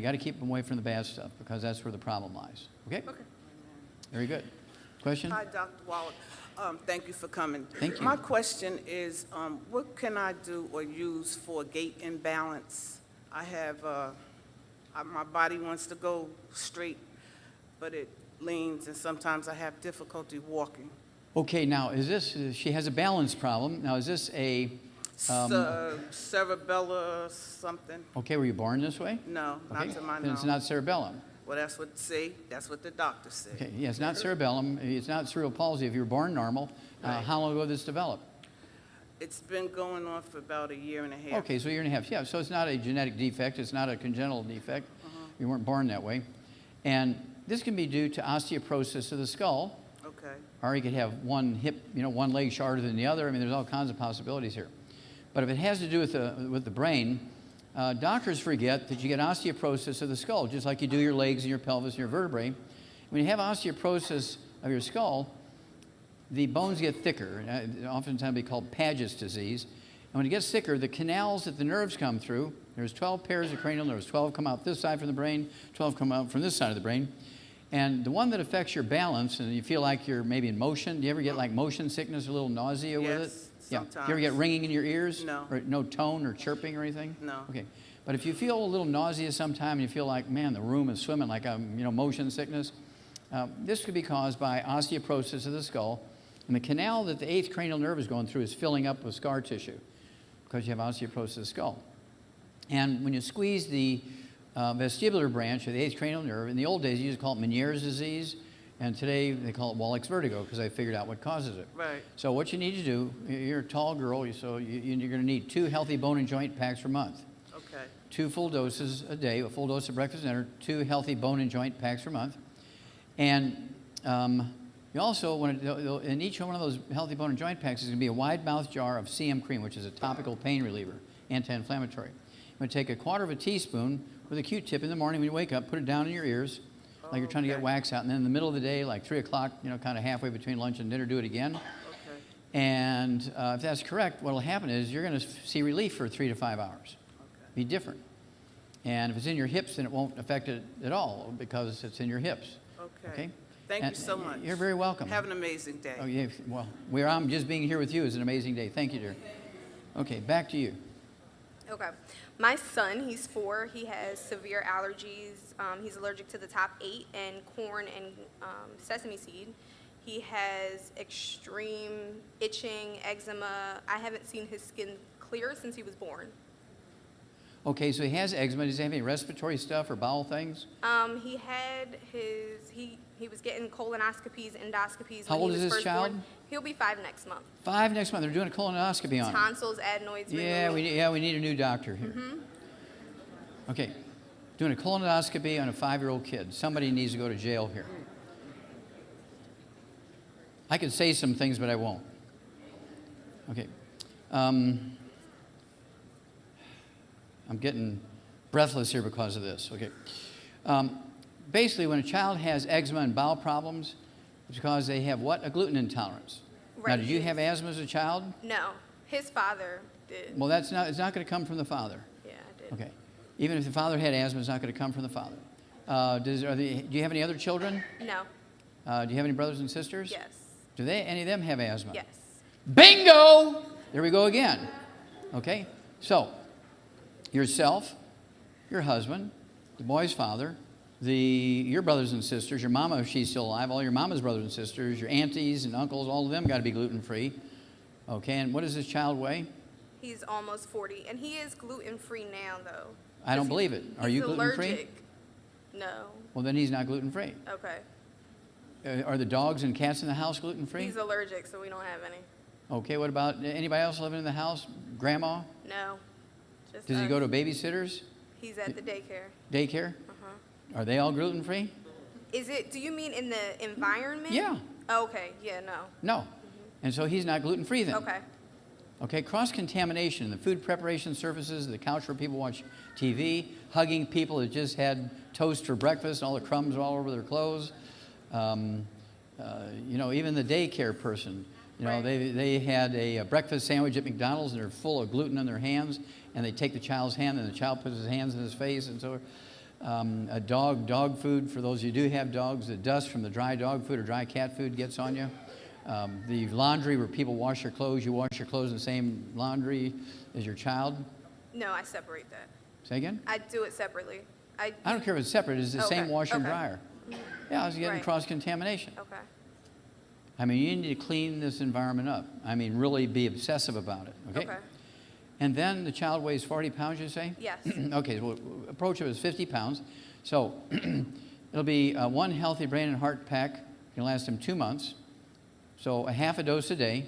You got to keep them away from the bad stuff because that's where the problem lies. Okay? Okay. Very good. Question? Hi, Dr. Wallet. Thank you for coming. Thank you. My question is, what can I do or use for gait imbalance? I have, my body wants to go straight, but it leans, and sometimes I have difficulty walking. Okay, now, is this, she has a balance problem. Now, is this a, Cerebella something? okay, were you born this way? No, Okay, not to my then it's knowledge. not cerebellum. Well, that's what the doctor said. Okay, yeah, it's not cerebellum. It's not cerebral palsy. If you were born normal, Right. how long ago did this develop? It's been going on for about a year and a half. Okay, so a year and a half. Yeah, so it's not a genetic defect. It's not a congenital defect. You weren't born that way. And this can be due to osteoporosis of the skull, Okay. or you could have one hip, one leg shorter than the other. I mean, there's all kinds of possibilities here. But if it has to do with the brain, doctors forget that you get osteoporosis of the skull, just like you do your legs and your pelvis and your vertebrae. When you have osteoporosis of your skull, the bones get thicker. Oftentimes be called Paget's disease. And when it gets thicker, the canals that the nerves come through, there's 12 pairs of cranial nerves. 12 come out this side from the brain, 12 come out from this side of the brain. And the one that affects your balance, and you feel like you're maybe in motion, do you ever get like motion sickness, a little nausea with it? Yes, Yeah. sometimes. Do you ever get ringing in your ears? No. Or no tone or chirping or anything? No. Okay. But if you feel a little nauseous sometime, you feel like, man, the room is swimming, like motion sickness, this could be caused by osteoporosis of the skull. And the canal that the 8th cranial nerve is going through is filling up with scar tissue because you have osteoporosis of the skull. And when you squeeze the vestibular branch of the 8th cranial nerve, in the old days you used to call it Meniere's disease, and today they call it Wallach's vertigo because they figured out what causes it. Right. So what you need to do, you're a tall girl, so you're going to need 2 healthy bone and joint packs per month. Okay. 2 full doses a day, a full dose of breakfast and dinner, 2 healthy bone and joint packs per month. And you also want to, in each one of those healthy bone and joint packs is going to be a wide mouth jar of CM cream, which is a topical pain reliever, anti-inflammatory. You're going to take a 1/4 teaspoon with a Q-tip in the morning when you wake up, put it down in your ears, like you're trying to get wax out, and then in the middle of the day, like 3 o'clock, kind of halfway between lunch and dinner, do it again. Okay. And if that's correct, what will happen is you're going to see relief for 3 to 5 hours. Okay. Be different. And if it's in your hips, then it won't affect it at all because it's in your hips. Okay. Thank you so much. You're very welcome. Have an amazing day. Oh, yeah. Well, I'm just being here with you is an amazing day. Thank you, dear. Okay, back to you. Okay. My son, he's 4. He has severe allergies. He's allergic to the top 8 and corn and sesame seed. He has extreme itching, eczema. I haven't seen his skin clear since he was born. Okay, so he has eczema. Does he have any respiratory stuff or bowel things? He had he was getting colonoscopies, endoscopies. How when old he is was this first child? born. He'll be 5 next month. 5 next month. They're doing a colonoscopy on him. Tonsils, adenoids. Yeah, removed. we need a new doctor here. Okay, doing a colonoscopy on a 5-year-old kid. Somebody needs to go to jail here. I could say some things, but I won't. Okay. I'm getting breathless here because of this. Okay. Basically, when a child has eczema and bowel problems, it's because they have what? A gluten intolerance. Right. Now, did you have asthma as a child? No, his father did. Well, it's not going to come from the father. Yeah, I did. Okay. Even if the father had asthma, it's not going to come from the father. Do you have any other children? No. Do you have any brothers and sisters? Yes. Do any of them have asthma? Yes. Bingo! There we go again. Okay? So, yourself, your husband, the boy's father, your brothers and sisters, your mama, if she's still alive, all your mama's brothers and sisters, your aunties and uncles, all of them got to be gluten-free. Okay, and what does this child weigh? He's almost 40, and he is gluten-free now, though. I don't believe it. Are you gluten-free? Allergic. No. Well, then he's not gluten-free. Okay. Are the dogs and cats in the house gluten-free? He's allergic, so we don't have any. Okay, what about anybody else living in the house? Grandma? No. Just Does he us. go to babysitters? He's at the daycare. Daycare? Uh-huh. Are they all gluten-free? Do you mean in the environment? Yeah. Oh, okay, yeah, no. No. And so he's not gluten-free then. Okay. Okay, cross-contamination, the food preparation surfaces, the couch where people watch TV, hugging people that just had toast for breakfast and all the crumbs are all over their clothes. Even the daycare person, Right. they had a breakfast sandwich at McDonald's and they're full of gluten on their hands, and they take the child's hand and the child puts his hands in his face and so Dog food, for those of you who do have dogs, the dust from the dry dog food or dry cat food gets on you. The laundry where people wash their clothes, you wash your clothes in the same laundry as your child. No, I separate that. Say again? I do it separately. I don't care if it's separate, it's the same washer and okay. dryer. Yeah, I was getting Right. cross-contamination. Okay. I mean, you need to clean this environment up. I mean, really be obsessive about it, okay? Okay. And then the child weighs 40 pounds, you say? Yes. Okay, well, approach it as 50 pounds. So it'll be one healthy brain and heart pack. Can last him 2 months. So a half a dose a day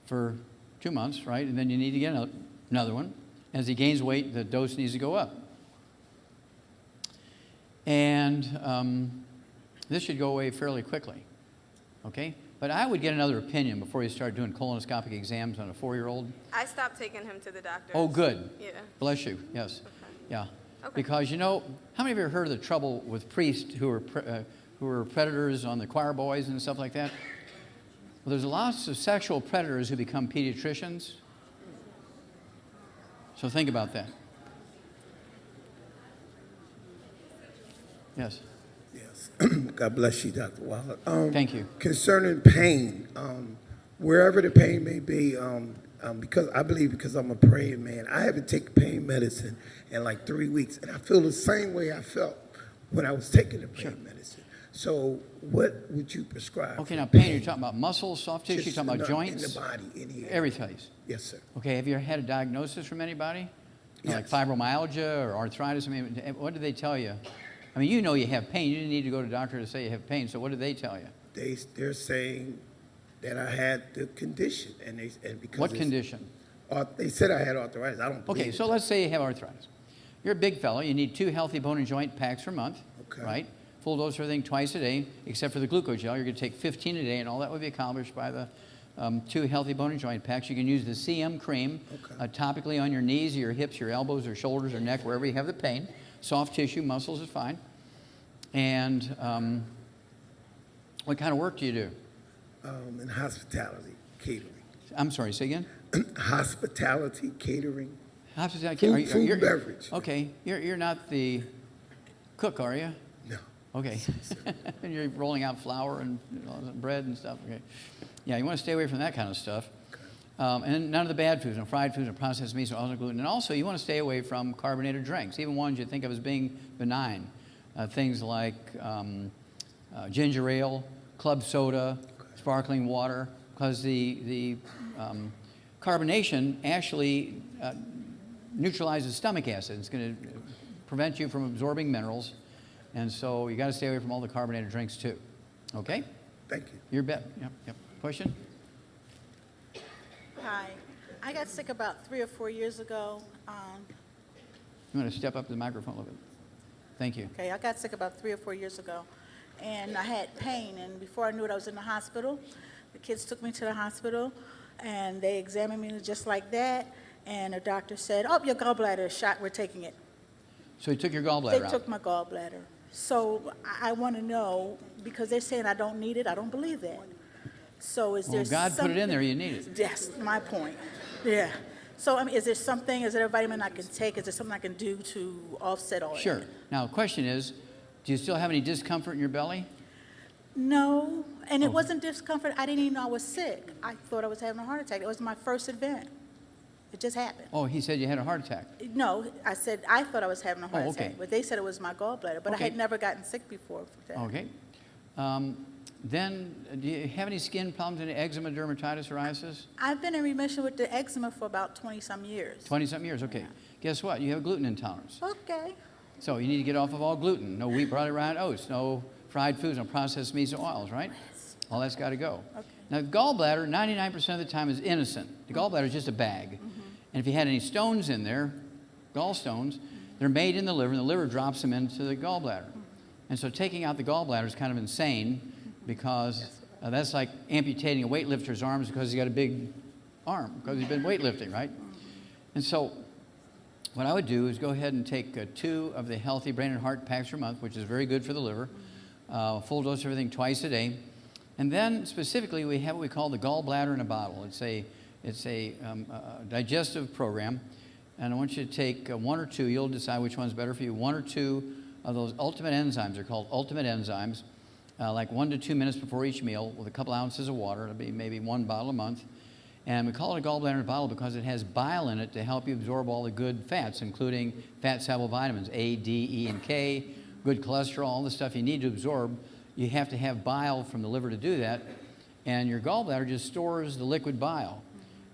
for 2 months, right? And then you need to get another one. As he gains weight, the dose needs to go up. And this should go away fairly quickly, okay? But I would get another opinion before you start doing colonoscopic exams on a 4-year-old. I stopped taking him to the doctor. Oh, good. Yeah. Bless you, yes. Okay. Yeah. Okay. Because, you know, how many of you have heard of the trouble with priests who are predators on the choir boys and stuff like that? Well, there's lots of sexual predators who become pediatricians. So think about that. Yes. Yes. God bless you, Dr. Waller. Thank you. Concerning pain, wherever the pain may be, because I believe because I'm a praying man, I haven't taken pain medicine in like 3 weeks, and I feel the same way I felt when I was taking the pain medicine. So what would you prescribe? Okay, for now pain, you're talking about muscles, soft tissue, you're Just talking about in joints? the body, in here. Every place. Yes, sir. Okay, have you ever had a diagnosis from anybody? Like Yes. fibromyalgia or arthritis? I mean, what did they tell you? I mean, you know you have pain. You didn't need to go to a doctor to say you have pain. So what did they tell you? They're saying that I had the condition, and because What condition? They said I had arthritis. I don't believe Okay, it. so let's say you have arthritis. You're a big fellow. You need 2 healthy bone and joint packs per month, Okay. right? Full dose of everything twice a day, except for the glucogel. You're going to take 15 a day, and all that would be accomplished by the 2 healthy bone and joint packs. You can use the CM cream Okay. topically on your knees, your hips, your elbows, or shoulders, or neck, wherever you have the pain. Soft tissue, muscles is fine. And what kind of work do you do? In hospitality, catering. I'm sorry, say again? Hospitality, catering. Hospitality. Food, food and beverage. Okay, you're not the cook, are you? No. Okay. And you're rolling out flour and bread and stuff. Okay. Yeah, you want to stay away from that kind of stuff. And then none of the bad foods, no fried foods, no processed meats, no gluten. And also, you want to stay away from carbonated drinks, even ones you think of as being benign. Things like ginger ale, club soda, sparkling water, because the carbonation actually neutralizes stomach acid. It's going to prevent you from absorbing minerals. And so you got to stay away from all the carbonated drinks too. Okay? Thank you. Your bet. Yep. Question? Hi. I got sick about 3 or 4 years ago. You want to step up to the microphone a little bit? Thank you. I got sick about 3 or 4 years ago, and I had pain, and before I knew it, I was in the hospital. The kids took me to the hospital, and they examined me just like that, and the doctor said, "Oh, your gallbladder is shot, we're taking it." So you took your gallbladder They out. took my gallbladder. So I want to know, because they're saying I don't need it, I don't believe that. So is there Well, God put it in something- there. You need it. Yes, my point. Yeah. So, I mean, is there a vitamin I can take? Is there something I can do to offset all Sure. that? Now, the question is, do you still have any discomfort in your belly? No, and Oh. it wasn't discomfort. I didn't even know I was sick. I thought I was having a heart attack. It was my first event. It just happened. Oh, he said you had a heart attack. No, I said I thought I was having a heart okay. attack, but they said it was my gallbladder. But Okay. I had never gotten sick before for that. Okay. Then, do you have any skin problems, any eczema, dermatitis, psoriasis? I've been in remission with the eczema for about 20-some years. 20-something years, okay. Guess what? You have a gluten intolerance. Okay. So you need to get off of all gluten. No wheat, barley, rye, and oats. No fried foods, no processed meats or oils, right? All that's got to go. Okay. Now, the gallbladder, 99% of the time, is innocent. The gallbladder is just a bag. And if you had any stones in there, gallstones, they're made in the liver, and the liver drops them into the gallbladder. And so taking out the gallbladder is kind of insane, because that's like amputating a weightlifter's arms because he's got a big arm, because he's been weightlifting, right? And so what I would do is go ahead and take 2 of the healthy brain and heart packs per month, which is very good for the liver, full dose of everything twice a day. And then specifically, we have what we call the gallbladder in a bottle. It's a digestive program, and I want you to take 1 or 2. You'll decide which one's better for you. 1 or 2 of those ultimate enzymes. They're called ultimate enzymes, like 1 to 2 minutes before each meal with a couple ounces of water. It'll be maybe 1 bottle a month. And we call it a gallbladder bottle because it has bile in it to help you absorb all the good fats, including fat-soluble vitamins, A, D, E, and K, good cholesterol, all the stuff you need to absorb. You have to have bile from the liver to do that. And your gallbladder just stores the liquid bile.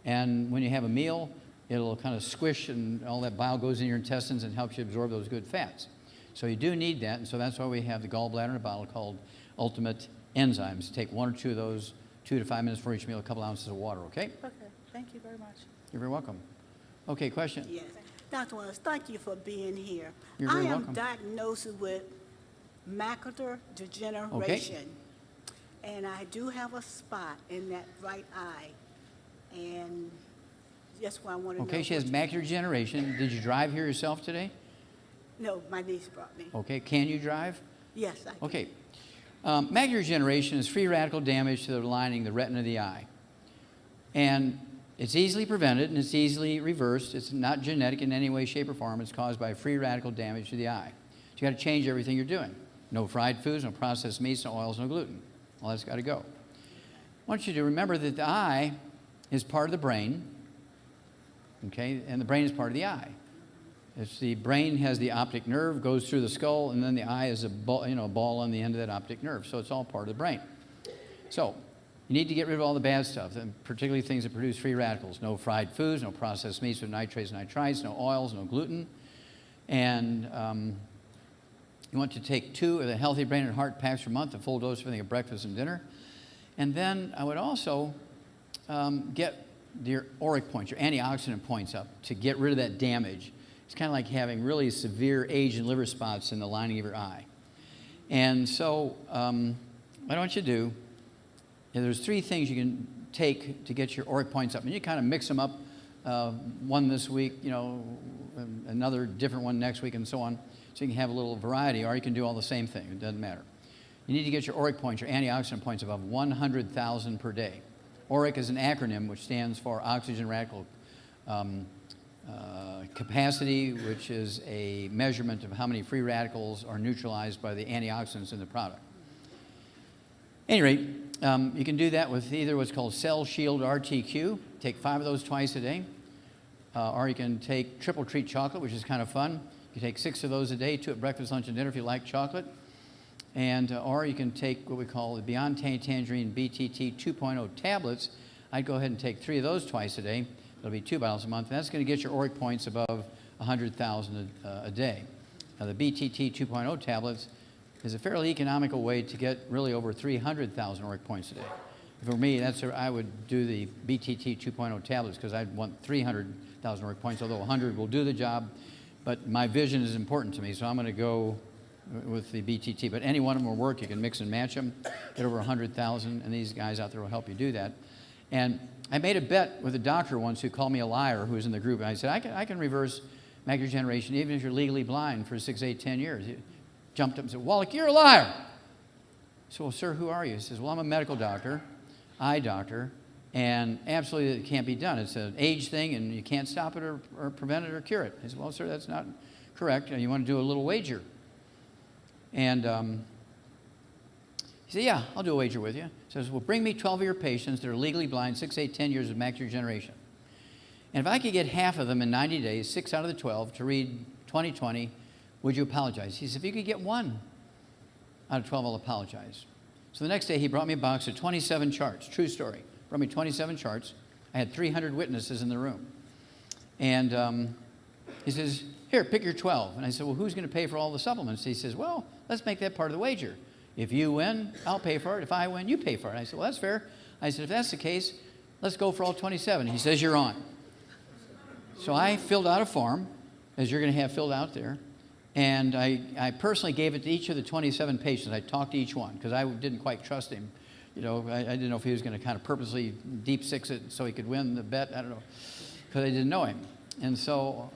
And when you have a meal, it'll kind of squish and all that bile goes in your intestines and helps you absorb those good fats. So you do need that, and so that's why we have the gallbladder in a bottle called Ultimate Enzymes. Take 1 or 2 of those, 2 to 5 minutes for each meal, a couple ounces of water, okay? Okay, thank you very much. You're very welcome. Okay, question? Yes. Dr. Wells, thank you for being here. You're very I am welcome. diagnosed with macular degeneration. And I do have a spot in that right eye. And that's why I want to know. Okay, she has what macular degeneration. Did you drive here yourself today? No, my niece brought me. Okay, can you drive? Yes, I can. Okay. Macular degeneration is free radical damage to the lining, the retina of the eye. And it's easily prevented and it's easily reversed. It's not genetic in any way, shape, or form. It's caused by free radical damage to the eye. So you got to change everything you're doing. No fried foods, no processed meats, no oils, no gluten. All that's got to go. I want you to remember that the eye is part of the brain, okay, and the brain is part of the eye. It's the brain has the optic nerve, goes through the skull, and then the eye is a ball, a ball on the end of that optic nerve. So it's all part of the brain. So you need to get rid of all the bad stuff, and particularly things that produce free radicals. No fried foods, no processed meats with nitrates and nitrites, no oils, no gluten. And you want to take 2 of the Healthy Brain and Heart packs per month, a full dose of everything at breakfast and dinner. And then I would also get your auric points, your antioxidant points up to get rid of that damage. It's kind of like having really severe age and liver spots in the lining of your eye. And so what I want you to do, there's 3 things you can take to get your auric points up. And you kind of mix them up, one this week, another different one next week, and so on. So you can have a little variety, or you can do all the same thing. It doesn't matter. You need to get your auric points, your antioxidant points, above 100,000 per day. Auric is an acronym which stands for oxygen radical capacity, which is a measurement of how many free radicals are neutralized by the antioxidants in the product. At any rate, you can do that with either what's called Cell Shield RTQ. Take 5 of those twice a day. Or you can take triple treat chocolate, which is kind of fun. You take 6 of those a day, 2 at breakfast, lunch, and dinner if you like chocolate. And, or you can take what we call the Beyond Tangerine BTT 2.0 tablets. I'd go ahead and take 3 of those twice a day. It'll be 2 bottles a month. And that's going to get your auric points above 100,000 a day. Now, the BTT 2.0 tablets is a fairly economical way to get really over 300,000 auric points a day. For me, that's where I would do the BTT 2.0 tablets because I'd want 300,000 auric points, although 100 will do the job. But my vision is important to me, so I'm going to go with the BTT. But any one of them will work. You can mix and match them, get over 100,000, and these guys out there will help you do that. And I made a bet with a doctor once who called me a liar who was in the group. And I said, I can reverse macular degeneration even if you're legally blind for 6, 8, 10 years. He jumped up and said, Wallach, you're a liar. I said, well, sir, who are you? He says, well, I'm a medical doctor, eye doctor, and absolutely it can't be done. It's an age thing, and you can't stop it or prevent it or cure it. I said, well, sir, that's not correct. You want to do a little wager. And he said, yeah, I'll do a wager with you. He says, well, bring me 12 of your patients that are legally blind, 6, 8, 10 years of macular degeneration. And if I could get half of them in 90 days, 6 out of the 12, to read 20/20, would you apologize? He said, if you could get 1 out of 12, I'll apologize. So the next day, he brought me a box of 27 charts. True story. Brought me 27 charts. I had 300 witnesses in the room. And he says, here, pick your 12. And I said, well, who's going to pay for all the supplements? He says, well, let's make that part of the wager. If you win, I'll pay for it. If I win, you pay for it. I said, well, that's fair. I said, if that's the case, let's go for all 27. He says, you're on. So I filled out a form, as you're going to have filled out there. And I personally gave it to each of the 27 patients. I talked to each one because I didn't quite trust him. I didn't know if he was going to kind of purposely deep six it so he could win the bet. I don't know, because I didn't know him. And so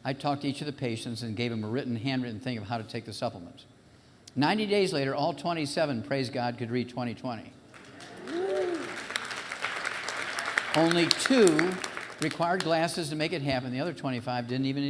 I talked to each of the patients and gave them a handwritten thing of how to take the supplements. 90 days later, all 27, praise God, could read 20/20. Only 2 required glasses to make it happen. The other 25 didn't even